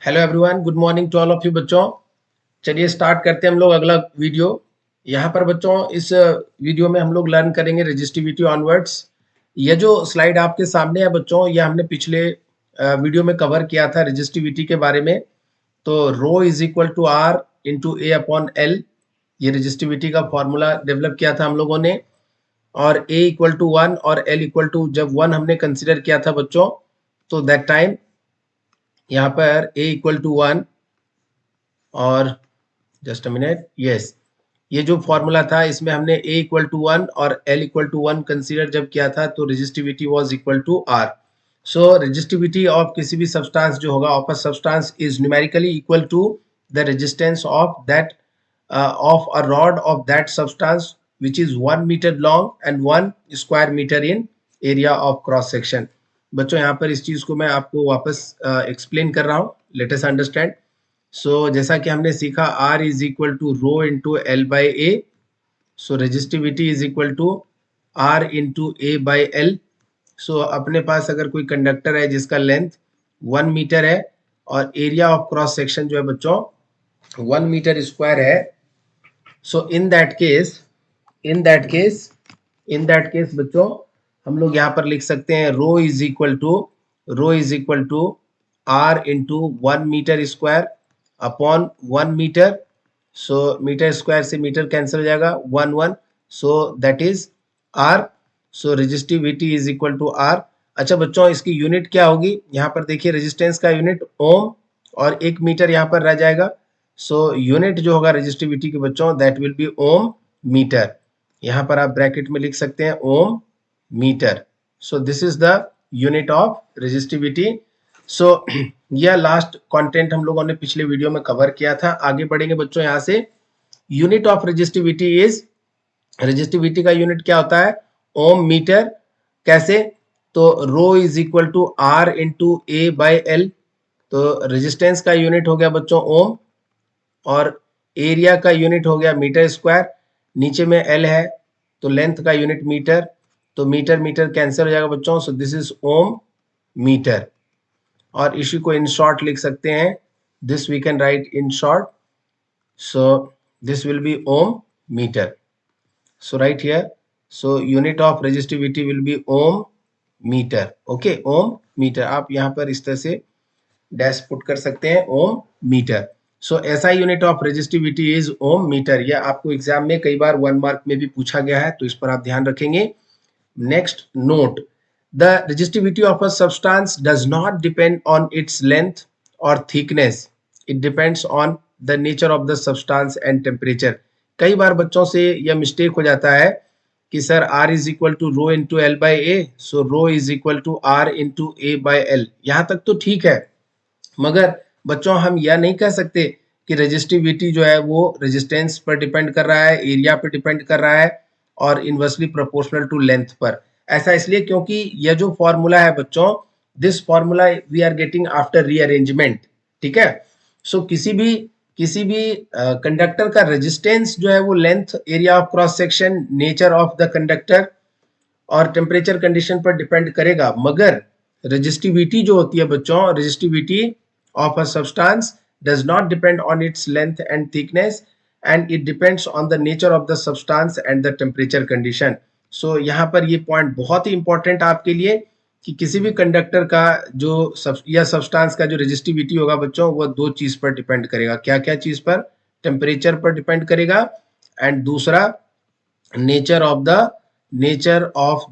Hello everyone, good morning to all of you बच्चों। चलिए start करते हैं हम लोग अगला वीडियो। यहाँ पर बच्चों इस वीडियो में हम लोग लर्न करेंगे रेजिस्टिविटी ऑनवर्ड्स। ये जो स्लाइड आपके सामने है बच्चों, ये हमने पिछले वीडियो में कवर किया था रेजिस्टिविटी के बारे में। तो rho is equal to R into A upon L, ये रेजिस्टिविटी का फॉर्मूला डेवलप किया था हम लोगों ने। और ए इक्वल टू 1 और एल इक्वल टू, जब 1 हमने कंसिडर किया था बच्चों, तो दैट टाइम यहाँ पर a इक्वल टू 1 और जस्ट अ मिनट, यस, ये जो फॉर्मूला था इसमें हमने a इक्वल टू 1 और l इक्वल टू 1 कंसीडर जब किया था तो resistivity was equal to r। So resistivity of किसी भी सब्सटेंस जो होगा of a substance is numerically equal to the resistance of that of a rod of that substance which is 1 meter long and 1 square meter in area of cross section। बच्चों यहाँ पर इस चीज को मैं आपको वापस एक्सप्लेन कर रहा हूँ, लेट अस अंडरस्टैंड। सो जैसा कि हमने सीखा R is equal to rho into L by A, so resistivity is equal to R into A by L. So अपने पास अगर कोई कंडक्टर है जिसका लेंथ 1 मीटर है और एरिया ऑफ क्रॉस सेक्शन जो है बच्चों 1 मीटर स्क्वायर है, सो इन दैट केस बच्चों हम लोग यहाँ पर लिख सकते हैं rho is equal to R into 1 meter square upon 1 meter. So meter square से मीटर कैंसिल हो जाएगा, 1 so that is R. So resistivity is equal to R. अच्छा बच्चों, इसकी यूनिट क्या होगी? यहाँ पर देखिए रेजिस्टेंस का यूनिट ओम और 1 मीटर यहाँ पर रह जाएगा। सो यूनिट जो होगा रेजिस्टिविटी के बच्चों that will be ohm meter. यहाँ पर आप ब्रैकेट में लिख सकते हैं ohm metre. So this is the unit of resistivity. So यह लास्ट कंटेंट हम लोगों ने पिछले वीडियो में कवर किया था। आगे बढ़ेंगे बच्चों यहाँ से। Unit of resistivity is, resistivity का यूनिट क्या होता है? Ohm meter. कैसे? तो rho is equal to R into A by L. तो रेजिस्टेंस का यूनिट हो गया बच्चों ओम और एरिया का यूनिट हो गया मीटर स्क्वायर। नीचे में एल है तो लेंथ का यूनिट मीटर, तो मीटर मीटर कैंसिल हो जाएगा बच्चों। So this is ohm metre. और इसी को इन शॉर्ट लिख सकते हैं, this we can write in short. So this will be ohm metre. So right here, so unit of resistivity will be ohm metre. Okay, ohm metre. आप यहाँ पर इस तरह से डैश पुट कर सकते हैं, ओम मीटर। सो ऐसा unit of resistivity is ohm metre. यह आपको एग्जाम में कई बार 1 मार्क में भी पूछा गया है, तो इस पर आप ध्यान रखेंगे। Next note, the resistivity of a substance does not depend on its length और thickness, it depends on the nature of the substance and temperature. कई बार बच्चों से यह मिस्टेक हो जाता है कि sir R is equal to rho into L by A, so rho is equal to R into A by L. यहाँ तक तो ठीक है, मगर बच्चों हम यह नहीं कह सकते कि रेजिस्टिविटी जो है वो रेजिस्टेंस पर डिपेंड कर रहा है, एरिया पर डिपेंड कर रहा है और इनवर्सली प्रोपोर्शनल टू लेंथ पर। ऐसा इसलिए क्योंकि यह जो फॉर्मूला है बच्चों, this formula we are getting after rearrangement. ठीक है। सो किसी भी कंडक्टर का रेजिस्टेंस जो है वो length, area of cross section, nature of the conductor और टेम्परेचर कंडीशन पर डिपेंड करेगा, मगर रेजिस्टिविटी जो होती है बच्चों, resistivity of a substance does not depend on its length and thickness and it depends on the nature of the substance and the temperature condition। so यहाँ पर ये पॉइंट बहुत ही इंपॉर्टेंट आपके लिए कि किसी भी कंडक्टर का जो या सब्सटेंस का जो रेजिस्टिविटी होगा बच्चों, वो दो चीज पर डिपेंड करेगा। क्या क्या चीज पर? टेम्परेचर पर डिपेंड करेगा एंड दूसरा नेचर ऑफ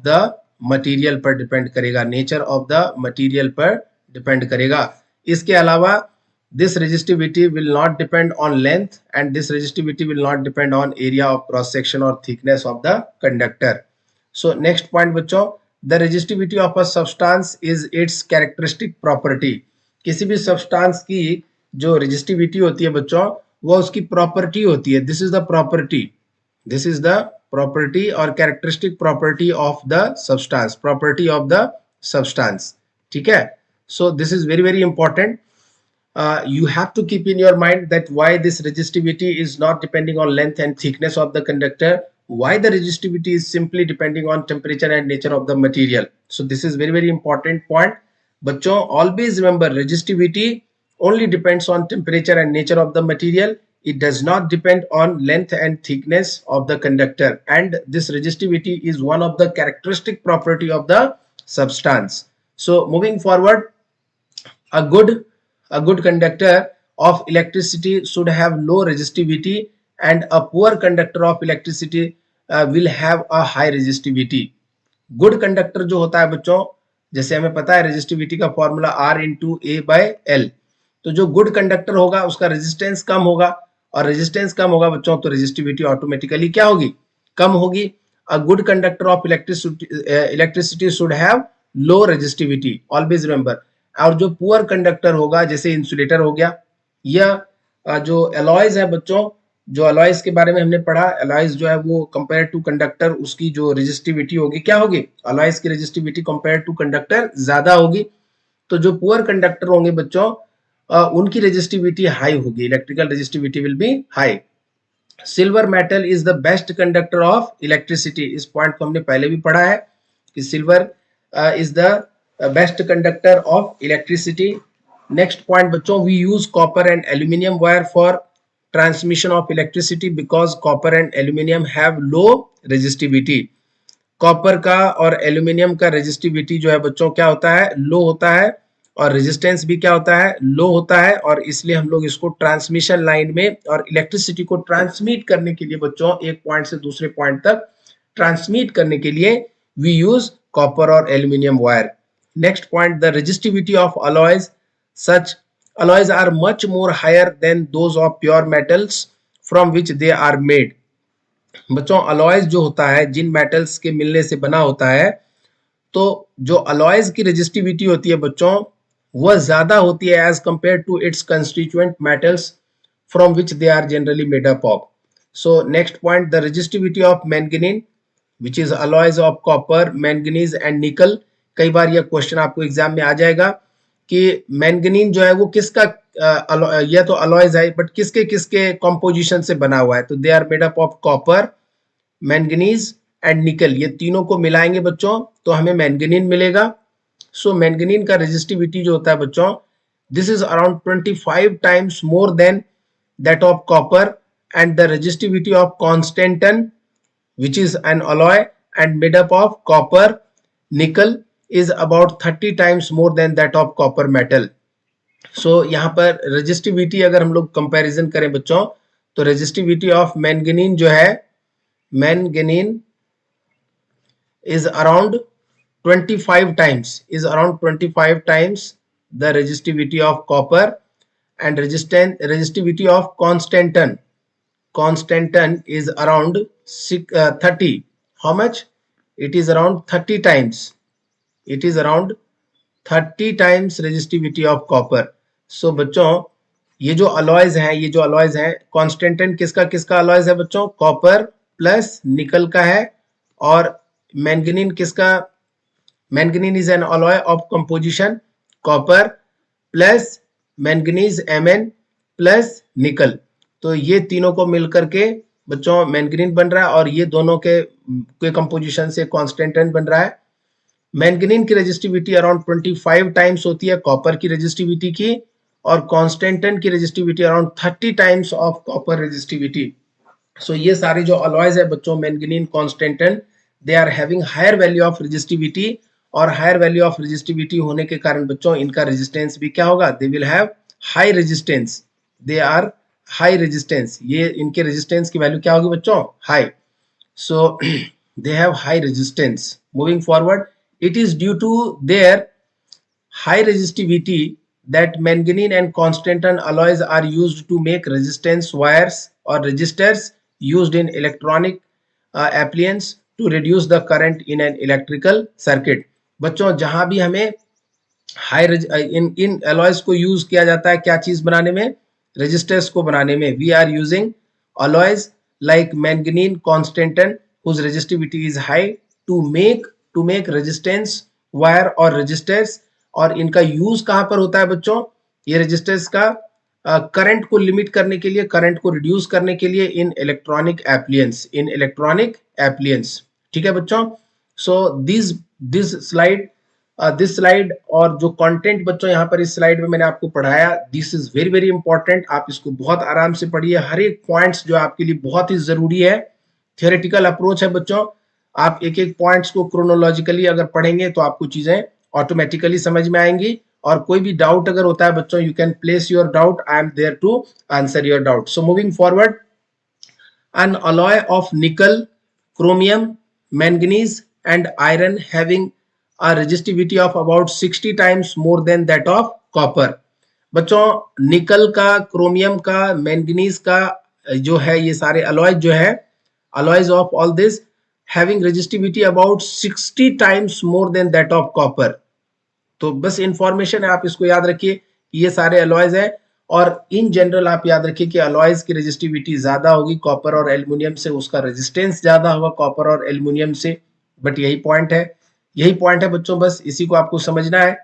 द मटेरियल पर डिपेंड करेगा, नेचर ऑफ द मटेरियल पर डिपेंड करेगा। इसके अलावा this resistivity will not depend on length and this resistivity will not depend on area of cross section और thickness of the conductor. So next point बच्चों, the resistivity of a substance is its characteristic property. किसी भी substance की जो resistivity होती है बच्चों, वो उसकी प्रॉपर्टी होती है। This is the property, this is the property और characteristic property of the substance, property of the substance. ठीक है। So this is very very important. You have to keep in your mind that why this resistivity is not depending on length and thickness of the conductor, why the resistivity is simply depending on temperature and nature of the material. So this is very very important point. बच्चों always remember resistivity only depends on temperature and nature of the material. It does not depend on length and thickness of the conductor, and this resistivity is one of the characteristic property of the substance. So moving forward, a good conductor of electricity should have low resistivity, and a poor conductor of electricity will have a high resistivity. Good conductor जो होता है बच्चों, जैसे हमें पता है resistivity का formula R into A by L, तो जो गुड कंडक्टर होगा उसका रेजिस्टेंस कम होगा, और रेजिस्टेंस कम होगा बच्चों तो रेजिस्टिविटी ऑटोमेटिकली क्या होगी, कम होगी. A good conductor of electricity should have low resistivity, always remember. और जो पुअर कंडक्टर होगा, जैसे इंसुलेटर हो गया, या जो एलॉयज है बच्चों, जो अलॉयज के बारे में हमने पढ़ा, अलॉयज जो है वो कंपेयर टू कंडक्टर उसकी जो रेजिस्टिविटी होगी क्या होगी, अलॉयज की रेजिस्टिविटी कंपेयर टू कंडक्टर ज्यादा होगी. तो जो पुअर कंडक्टर होंगे बच्चों उनकी रेजिस्टिविटी हाई होगी, electrical resistivity will be high. Silver metal is the best conductor of electricity. इस पॉइंट को हमने पहले भी पढ़ा है कि silver is the best conductor of electricity. Next point बच्चों, we use copper and aluminium wire for transmission of electricity because copper and aluminum have low resistivity. Copper का और एल्यूमिनियम का रेजिस्टिविटी जो है बच्चों क्या होता है, लो होता है, और रेजिस्टेंस भी क्या होता है, लो होता है. और इसलिए हम लोग इसको ट्रांसमिशन लाइन में और इलेक्ट्रिसिटी को ट्रांसमिट करने के लिए बच्चों, एक पॉइंट से दूसरे पॉइंट तक ट्रांसमिट करने के लिए वी यूज कॉपर और aluminium wire. Next point, the resistivity of alloys, such alloys are much more higher than those of pure metals from which they are made. बच्चों अलॉयज जो होता है, जिन मेटल्स के मिलने से बना होता है, तो जो अलॉयज की रेजिस्टिविटी होती है बच्चों वह ज्यादा होती है as compare to its constituent metals from which they are generally made up of. So next point, the resistivity of manganin which is alloys of copper, manganese and nickel. कई बार यह क्वेश्चन आपको एग्जाम में आ जाएगा कि manganin जो है वो किसका, यह तो अलॉयज है बट किसके किसके कंपोजिशन से बना हुआ है, तो they are made up of copper, manganese and nickel. ये तीनों को मिलाएंगे बच्चों तो हमें मैंगनीन मिलेगा. सो मैंगनीन का रेजिस्टिविटी जो होता है बच्चों, this is around 25 times more than that of copper, and the resistivity of constantan which is an alloy and made up of copper nickel is about 30 times more than that of copper metal. So यहाँ पर resistivity अगर हम लोग comparison करें बच्चों, तो resistivity of manganin जो है, manganin is around 25 times the resistivity of copper, and resistivity of constantan is around 30. How much? It is around 30 times. It is around 30 times resistivity of copper. So बच्चों ये जो alloys हैं, constantan किसका किसका alloys है बच्चों, copper plus निकल का है, और मैंगनीन किसका, manganin is an alloy of composition copper plus manganese Mn plus निकल. तो ये तीनों को मिलकर के बच्चों मैंगनीन बन रहा है, और ये दोनों के कंपोजिशन से कॉन्स्टेंटन बन रहा है. मैंगनीन की रेजिस्टिविटी अराउंड 25 टाइम्स होती है कॉपर की रेजिस्टिविटी की, और कॉन्स्टेंटन की resistivity around 30 times of copper resistivity. So ये सारे जो अलॉयज है बच्चों, manganin, constantan, they are having higher value of resistivity, और हायर वैल्यू ऑफ रेजिस्टिविटी होने के कारण बच्चों इनका रेजिस्टेंस भी क्या होगा, they will have high resistance, they are high resistance. ये इनके रेजिस्टेंस की वैल्यू क्या होगी बच्चों, high. So they have high resistance. Moving forward, it is due to their high resistivity that manganese and constantan alloys are used to make resistance wires or resistors used in electronic appliance to reduce the current in an electrical circuit. बच्चों जहां भी हमें इन alloys को use किया जाता है क्या चीज बनाने में, resistors को बनाने में, we are using alloys like manganese, constantan whose resistivity is high to make resistance wire और रेजिस्टर्स. और इनका यूज कहां पर होता है बच्चों, ये रेजिस्टर्स का करंट को लिमिट करने के लिए, करंट को रिड्यूस करने के लिए इन इलेक्ट्रॉनिक एप्लियंस, ठीक है बच्चों. So this slide this slide और जो कंटेंट बच्चों यहाँ पर इस स्लाइड में मैंने आपको पढ़ाया, this is very very important. आप इसको बहुत आराम से पढ़िए, हर एक पॉइंट्स जो आपके लिए बहुत ही जरूरी है। थियोरेटिकल अप्रोच है बच्चों, आप एक एक पॉइंट्स को क्रोनोलॉजिकली अगर पढ़ेंगे तो आपको चीजें ऑटोमेटिकली समझ में आएंगी। और कोई भी डाउट अगर होता है बच्चों, you can place your doubt, I am there to answer your doubt. So moving forward, an alloy of nickel, chromium, manganese and iron having a resistivity of about 60 times more than that of copper। बच्चों निकल का, chromium का, manganese का जो है, ये सारे alloy जो है, alloys of all this having resistivity about 60 times more than that of copper। तो बस इंफॉर्मेशन है, आप इसको याद रखिए, ये सारे अलॉयज है। और इन जनरल आप याद रखिए कि अलॉयज की रेजिस्टिविटी ज्यादा होगी कॉपर और एल्युमिनियम से, उसका रेजिस्टेंस ज्यादा होगा कॉपर और एल्युमिनियम से। बट यही पॉइंट है, यही पॉइंट है बच्चों, बस इसी को आपको समझना है।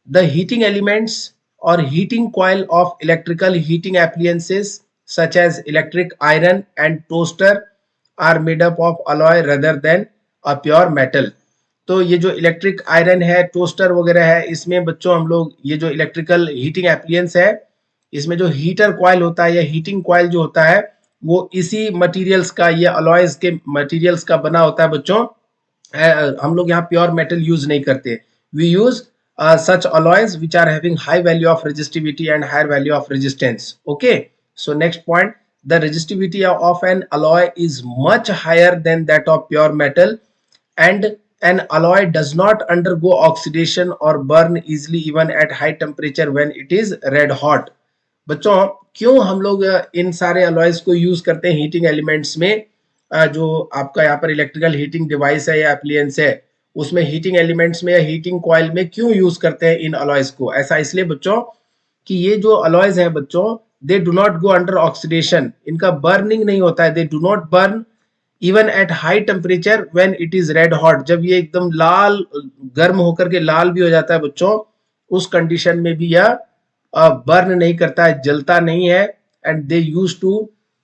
द हीटिंग एलिमेंट्स और heating coil of electrical heating appliances such as electric iron and toaster are made up of alloy rather than a pure metal. तो ये जो इलेक्ट्रिक आयरन है, टोस्टर वगैरह है, इसमें बच्चों हम लोग ये जो इलेक्ट्रिकल हीटिंग एप्लियंस है, इसमें जो हीटर कॉइल होता है या हीटिंग कॉइल जो होता है, वो इसी मटेरियल्स का, ये अलॉयज के मटेरियल्स का बना होता है बच्चों। हम लोग यहाँ प्योर मेटल यूज नहीं करते, we use such alloys which are having high value of resistivity and higher value of resistance। Okay, so next point, the resistivity of an alloy is much higher than that of pure metal and an alloy does not undergo oxidation or burn easily even at high temperature when it is red hot। बच्चों क्यों हम लोग इन सारे alloys को use करते हैं heating elements में? जो आपका यहाँ पर इलेक्ट्रिकल हीटिंग डिवाइस है या एप्लियंस है, उसमें हीटिंग एलिमेंट्स में या हीटिंग कॉइल में क्यों यूज करते हैं इन अलॉयज को? ऐसा इसलिए बच्चों कि ये जो अलॉयज हैं बच्चों, they do not go under oxidation, इनका बर्निंग नहीं होता है, they do not burn even at high temperature when it is red hot. जब ये एकदम लाल, गर्म होकर के लाल भी हो जाता है बच्चों, उस कंडीशन में भी यह बर्न नहीं करता है, जलता नहीं है। And they use to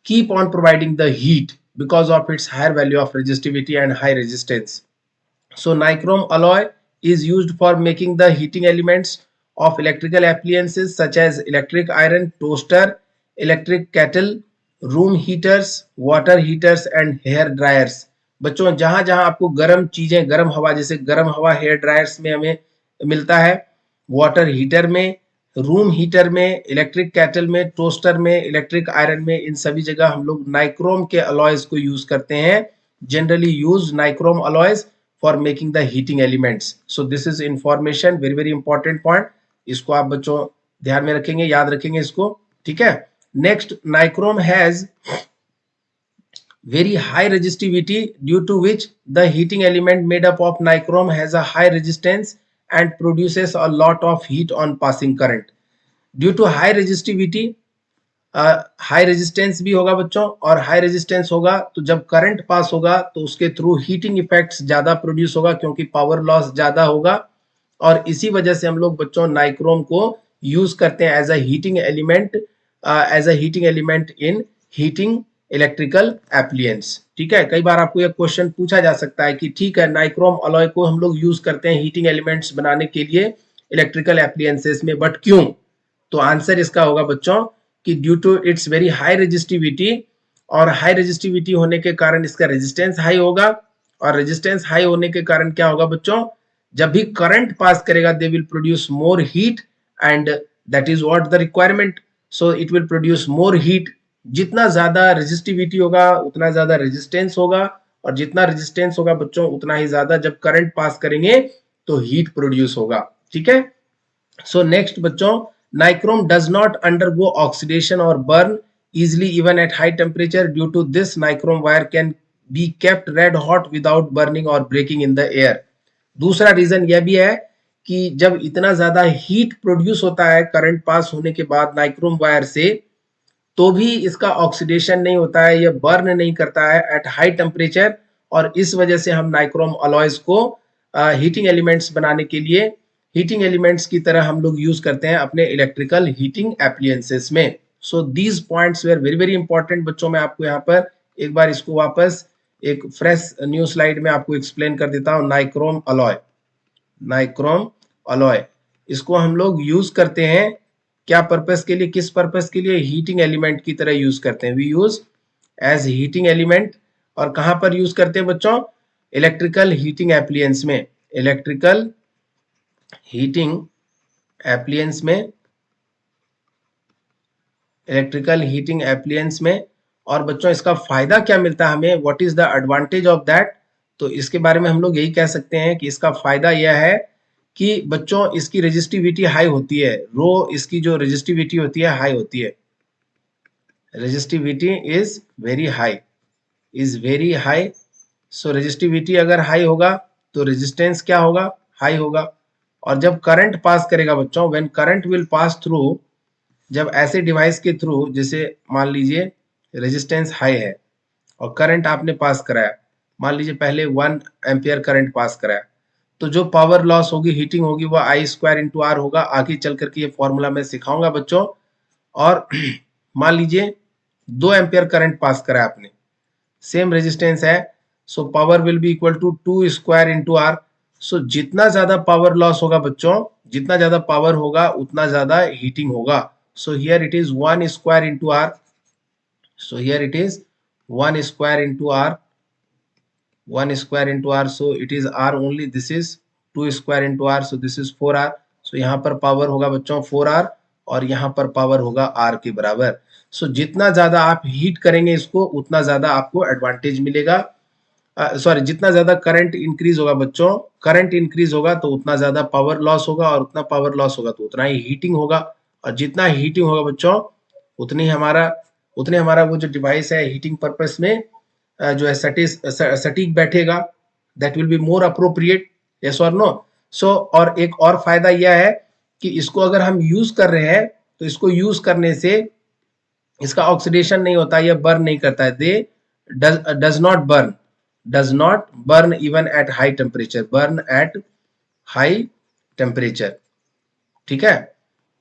keep on providing the heat because of its higher value of resistivity and high resistance. So nichrome alloy is used for making the heating elements of electrical appliances such as electric iron, toaster, electric kettle, room heaters, water heaters and hair dryers। बच्चों जहां जहां आपको गर्म चीजें, गर्म हवा, जैसे गर्म हवा हेयर ड्रायर्स में हमें मिलता है, वाटर हीटर में, रूम हीटर में, इलेक्ट्रिक कैटल में, टोस्टर में, इलेक्ट्रिक आयरन में, इन सभी जगह हम लोग नाइक्रोम के अलॉयज को यूज करते हैं। Generally use nichrome alloys for making the heating elements. So this is information, very very important point, इसको आप बच्चों ध्यान में रखेंगे, याद रखेंगे इसको, ठीक है। Next, nichrome has very high resistivity due to which the heating element made up of nichrome has a high resistance and produces a lot of heat on passing current। due to high resistivity, high resistance भी होगा बच्चों, और high resistance होगा तो जब current pass होगा तो उसके थ्रू हीटिंग इफेक्ट्स ज्यादा प्रोड्यूस होगा क्योंकि पावर लॉस ज्यादा होगा। और इसी वजह से हम लोग बच्चों नाइक्रोम को यूज करते हैं as a heating element, as a heating element in heating electrical appliance. ठीक है, कई बार आपको यह क्वेश्चन पूछा जा सकता है कि ठीक है, नाइक्रोम अलॉय को हम लोग यूज करते हैं हीटिंग एलिमेंट्स बनाने के लिए इलेक्ट्रिकल एप्लियंसेस में, बट क्यों? तो आंसर इसका होगा बच्चों कि due to its very high resistivity, और हाई रेजिस्टिविटी होने के कारण इसका रेजिस्टेंस हाई होगा, और रेजिस्टेंस हाई होने के कारण क्या होगा बच्चों, जब भी करंट पास करेगा they will produce more heat and that is what the requirement. So it will produce more heat. जितना ज्यादा रेजिस्टिविटी होगा उतना ज्यादा रेजिस्टेंस होगा, और जितना रेजिस्टेंस होगा बच्चों उतना ही ज्यादा जब करंट पास करेंगे तो हीट प्रोड्यूस होगा। ठीक है, सो नेक्स्ट बच्चों, nichrome does not undergo oxidation or burn easily even at high temperature। due to this nichrome wire can be kept red hot without burning or breaking in the air। दूसरा reason यह भी है कि जब इतना ज्यादा heat produce होता है करंट पास होने के बाद नाइक्रोम वायर से, तो भी इसका ऑक्सीडेशन नहीं होता है, यह बर्न नहीं करता है एट हाई टेम्परेचर, और इस वजह से हम नाइक्रोम अलॉयज को हीटिंग एलिमेंट्स बनाने के लिए हीटिंग एलिमेंट्स की तरह हम लोग यूज करते हैं अपने इलेक्ट्रिकल हीटिंग एप्लियंसेस में। So these points were very very important बच्चों। मैं आपको यहाँ पर एक बार इसको वापस एक फ्रेश न्यू स्लाइड में आपको एक्सप्लेन कर देता हूँ। नाइक्रोम अलॉय, नाइक्रोम अलॉय, इसको हम लोग यूज करते हैं क्या पर्पस के लिए, किस पर्पस के लिए, हीटिंग एलिमेंट की तरह यूज करते हैं, we use as heating element. और कहां पर यूज करते हैं बच्चों, इलेक्ट्रिकल हीटिंग एप्लियंस में, इलेक्ट्रिकल हीटिंग एप्लियंस में, इलेक्ट्रिकल हीटिंग एप्लियंस में। और बच्चों इसका फायदा क्या मिलता है हमें, what is the advantage of that, तो इसके बारे में हम लोग यही कह सकते हैं कि इसका फायदा यह है कि बच्चों इसकी रेजिस्टिविटी हाई होती है, रो इसकी जो रेजिस्टिविटी होती है हाई होती है, resistivity is very high, is very high. So resistivity अगर हाई होगा तो रेजिस्टेंस क्या होगा, हाई होगा। और जब करंट पास करेगा बच्चों, when current will pass through, जब ऐसे डिवाइस के थ्रू, जैसे मान लीजिए रेजिस्टेंस हाई है और करंट आपने पास कराया, मान लीजिए पहले 1 एम्पियर करंट पास कराया, तो जो पावर लॉस होगी, हीटिंग होगी, वो आई स्क्वायर इंटू आर होगा। आगे चल करके ये फॉर्मूला मैं सिखाऊंगा बच्चों। और मान लीजिए 2 एम्पियर करंट पास कराया आपने, सेम रेजिस्टेंस है, so power will be equal to 2 square into R. So जितना ज्यादा पावर लॉस होगा बच्चों, जितना ज्यादा पावर होगा उतना ज्यादा हीटिंग होगा। So here it is 1 square into R, so here it is 1 square into r, 1 square into r, so it is r only, this is 2 square into r, so this is 4r। so यहाँ पर power होगा बच्चों 4r और यहाँ पर power होगा r के बराबर। so जितना ज्यादा आप हीट करेंगे इसको उतना ज्यादा आपको एडवांटेज मिलेगा, सॉरी जितना ज्यादा करंट इंक्रीज होगा बच्चों, करंट इंक्रीज होगा तो उतना ज्यादा पावर लॉस होगा, और उतना पावर लॉस होगा तो उतना ही हीटिंग होगा, और जितना हीटिंग होगा बच्चों उतनी हमारा उतने हमारा वो जो डिवाइस है हीटिंग पर्पस में जो है सटीक बैठेगा, that will be more appropriate, yes और नो। सो और एक और फायदा यह है कि इसको अगर हम यूज कर रहे हैं तो इसको यूज करने से इसका ऑक्सीडेशन नहीं होता, यह बर्न नहीं करता है, दे does not burn even at high temperature, burn at high temperature. ठीक है,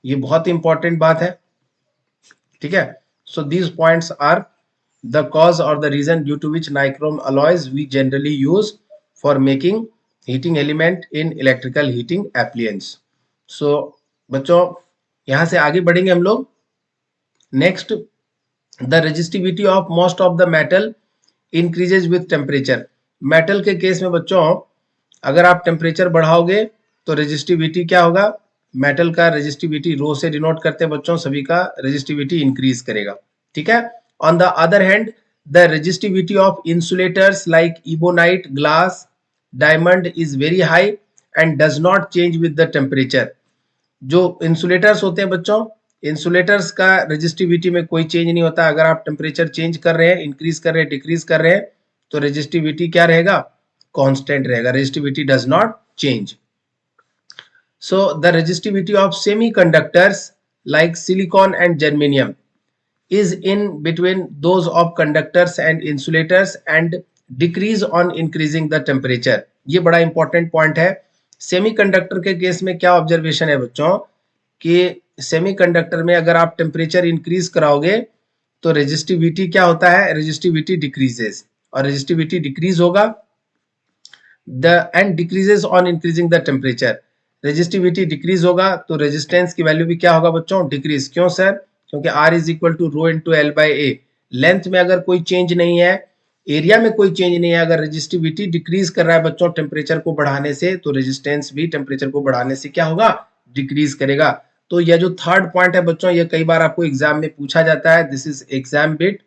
ये बहुत इंपॉर्टेंट बात है। ठीक है, so these points are the cause or the reason due to which nichrome alloys we generally use for making heating element in electrical heating appliance। so बच्चों यहां से आगे बढ़ेंगे हम लोग। Next, the resistivity of most of the metal increases with temperature. Metal के case में बच्चों अगर आप टेम्परेचर बढ़ाओगे तो रेजिस्टिविटी क्या होगा, मेटल का रेजिस्टिविटी रो से डिनोट करते हैं बच्चों, सभी का रेजिस्टिविटी इंक्रीज करेगा। ठीक है, on the other hand the resistivity of insulators like ebonite, glass, diamond is very high and does not change with the temperature. जो इंसुलेटर्स होते हैं बच्चों, इंसुलेटर्स का रेजिस्टिविटी में कोई चेंज नहीं होता, अगर आप टेम्परेचर चेंज कर रहे हैं, इंक्रीज कर रहे हैं, डिक्रीज कर रहे हैं, तो रेजिस्टिविटी क्या रहेगा, कांस्टेंट रहेगा, resistivity does not change. So the resistivity of semiconductors like silicon and germanium is in between those of conductors and insulators and decrease on increasing the temperature। ये बड़ा इंपॉर्टेंट पॉइंट है। Semiconductor के case में क्या observation है बच्चों कि semiconductor में अगर आप टेम्परेचर इंक्रीज कराओगे तो रेजिस्टिविटी क्या होता है, रेजिस्टिविटी डिक्रीजेस, और रेजिस्टिविटी डिक्रीज होगा the end decreases on increasing the temperature. Resistivity decrease होगा तो रेजिस्टेंस की वैल्यू भी क्या होगा बच्चों, डिक्रीज। क्यों सर, क्योंकि R is equal to rho into L by A. Length में अगर कोई चेंज नहीं है, एरिया में कोई चेंज नहीं है, अगर रेजिस्टिविटी डिक्रीज कर रहा है बच्चों टेम्परेचर को बढ़ाने से, तो रेजिस्टेंस भी टेम्परेचर को बढ़ाने से क्या होगा, डिक्रीज करेगा। तो यह जो थर्ड पॉइंट है बच्चों, ये कई बार आपको एग्जाम में पूछा जाता है, दिस इज एग्जाम बिट,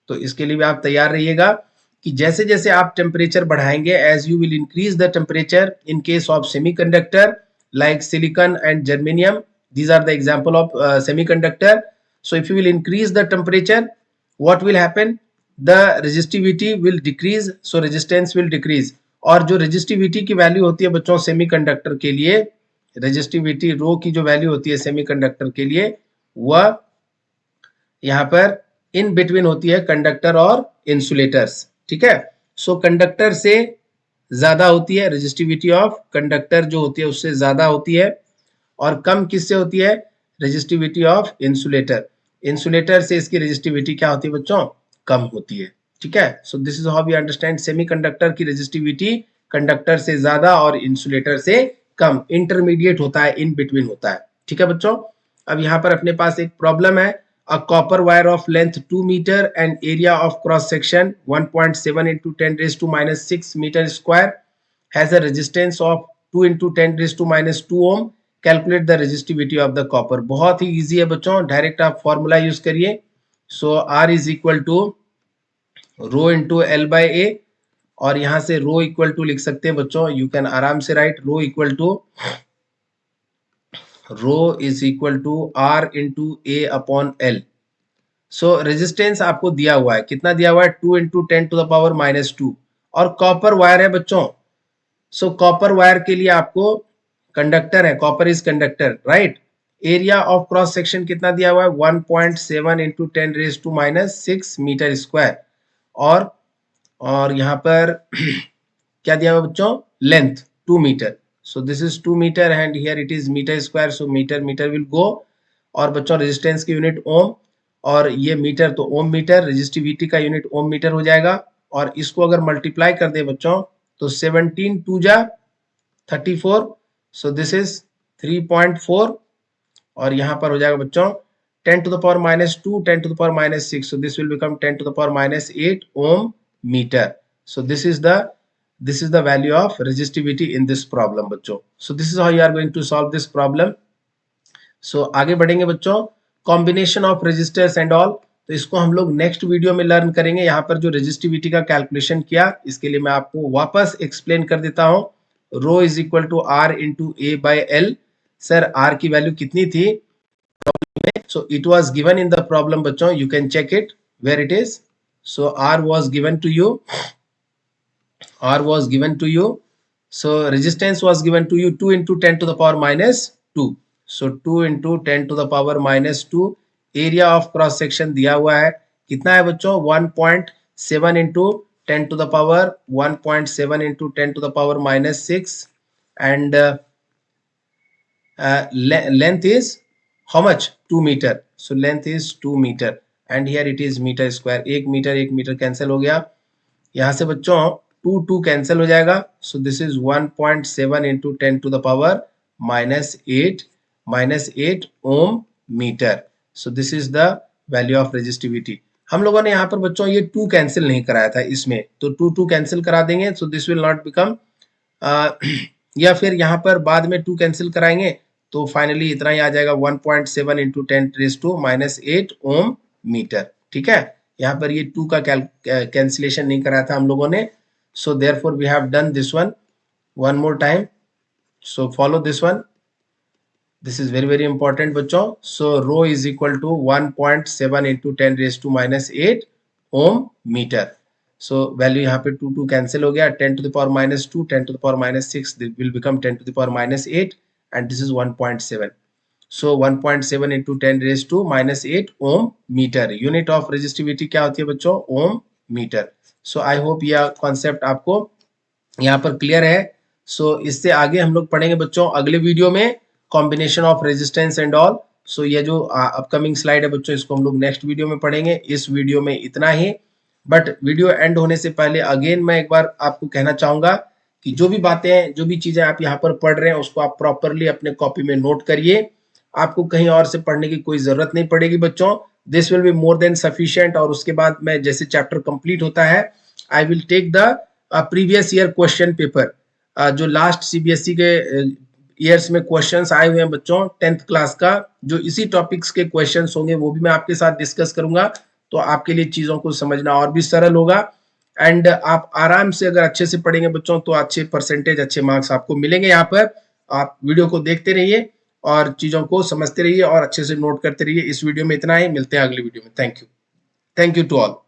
तो इसके लिए भी आप तैयार रहिएगा कि जैसे जैसे आप टेम्परेचर बढ़ाएंगे, as you will increase the temperature in case of semiconductor like silicon and germanium, these are the example of semiconductor। so if you will increase the temperature, what will happen, the resistivity will decrease, so resistance will decrease। और जो resistivity की value होती है बच्चों semiconductor के लिए, resistivity रो की जो वैल्यू होती है सेमीकंडक्टर के लिए, वह यहाँ पर इन बिटवीन होती है कंडक्टर और इंसुलेटर्स। ठीक है, सो कंडक्टर से ज्यादा होती है, रेजिस्टिविटी ऑफ कंडक्टर जो होती है उससे ज्यादा होती है, और कम किससे होती है, रेजिस्टिविटी ऑफ इंसुलेटर। इंसुलेटर से इसकी रेजिस्टिविटी क्या होती है बच्चों, कम होती है। ठीक है, so this is how we understand semiconductor की रेजिस्टिविटी कंडक्टर से ज्यादा और इंसुलेटर से कम, इंटरमीडिएट होता है, इन बिटवीन होता है। ठीक है बच्चों, अब यहाँ पर अपने पास एक प्रॉब्लम है। A copper wire of length 2 metre and area of cross section 1.7 into 10⁻⁻⁶ metre square has a resistance of 2 into 10⁻⁻² ohm. Calculate the resistivity of the copper. बहुत ही इजी है बच्चों, डायरेक्ट आप फॉर्मूला यूज करिए। So R is equal to rho into L by A, और यहां से रो equal to लिख सकते हैं बच्चों, यू कैन आराम से write rho equal to R into A upon L. So resistance आपको दिया हुआ है, कितना दिया हुआ है, 2 into 10⁻⁻², और कॉपर वायर है बच्चों। सो कॉपर वायर के लिए आपको कंडक्टर है, copper is conductor, right. Area of cross section कितना दिया हुआ है, 1.7 into 10⁻⁻⁶ मीटर स्क्वायर, और यहाँ पर क्या दिया हुआ बच्चों, length 2 metre. So this is 2 metre and here it is metre square, so metre metre will go, और बच्चों रेजिस्टेंस की यूनिट ओम, और ये मीटर तो ओम मीटर, रेजिस्टिविटी का यूनिट ओम मीटर हो जाएगा। और इसको अगर मल्टीप्लाई कर दे बच्चों तो 17 2 जा 34, सो दिस इज 3.4, और यहाँ पर हो जाएगा बच्चों 10⁻⁻², 10⁻⁻⁶, so this will become 10⁻⁸ ohm meter. So this is the value of resistivity in this problem बच्चों। So this is how you are going to solve this problem. So आगे बढ़ेंगे बच्चों, combination of resistors and all, तो इसको हम लोग next video में learn करेंगे। यहाँ पर जो रेजिस्टिविटी का कैलकुलेशन किया, इसके लिए मैं आपको वापस एक्सप्लेन कर देता हूँ। Rho is equal to R into A by L. Sir R की वैल्यू कितनी थी, so it was given in the problem बच्चों, you can check it where it is. So R was given to you, so resistance was given to you 2 into 10⁻⁻², so 2 into 10⁻⁻², area of cross section दिया हुआ है, कितना है बच्चों, 1.7 into 10⁻1.7 into 10⁻⁻⁶, and length is how much, 2 meter, so length is 2 meter and here it is meter square। 1 metre cancel हो गया, यहां से बच्चों 2 कैंसिल हो जाएगा, so this is 1.7 into 10⁻⁻8 ohm meter, so this is the value of resistivity। हम लोगों ने यहाँ पर बच्चों ये 2 कैंसिल नहीं कराया था इसमें, तो 2 कैंसिल करा देंगे, so this will not become या फिर यहाँ पर बाद में 2 कैंसिल कराएंगे तो फाइनली इतना ही आ जाएगा, 1.7 into 10⁻⁸ ओम मीटर। ठीक है, यहाँ पर ये 2 का कैंसिलेशन नहीं कराया था हम लोगों ने, so therefore we have done this one more time, so follow this one, this is very very important बच्चों। So rho is equal to 1.7 into 10⁻⁸ ohm metre. So value यहाँ पे 2 कैंसिल हो गया, 10⁻⁻², 10⁻⁻⁶, will become 10⁻⁸, and this is 1.7, so 1.7 into 10⁻⁻8 ohm meter। unit of resistivity क्या होती है बच्चों, ohm meter। so I hope यह कॉन्सेप्ट आपको यहाँ पर क्लियर है। so इससे आगे हम लोग पढ़ेंगे बच्चों अगले वीडियो में combination of resistance and all. So ये जो अपकमिंग स्लाइड है बच्चों, इसको हम लोग नेक्स्ट वीडियो में पढ़ेंगे। इस वीडियो में इतना ही, बट वीडियो एंड होने से पहले अगेन मैं एक बार आपको कहना चाहूंगा कि जो भी बातें हैं, जो भी चीजें आप यहाँ पर पढ़ रहे हैं, उसको आप प्रॉपरली अपने कॉपी में नोट करिए। आपको कहीं और से पढ़ने की कोई जरूरत नहीं पड़ेगी बच्चों, this will be more than sufficient. और उसके बाद मैं जैसे चैप्टर कंप्लीट होता है, I will take the previous year question paper, जो लास्ट सीबीएसई के ईयर्स में क्वेश्चंस आए हुए हैं बच्चों 10th क्लास का, जो इसी टॉपिक्स के क्वेश्चंस होंगे वो भी मैं आपके साथ डिस्कस करूंगा, तो आपके लिए चीजों को समझना और भी सरल होगा। एंड आप आराम से अगर अच्छे से पढ़ेंगे बच्चों तो अच्छे परसेंटेज, अच्छे मार्क्स आपको मिलेंगे। यहाँ पर आप वीडियो को देखते रहिए और चीजों को समझते रहिए और अच्छे से नोट करते रहिए। इस वीडियो में इतना ही, मिलते हैं अगले वीडियो में। Thank you to all.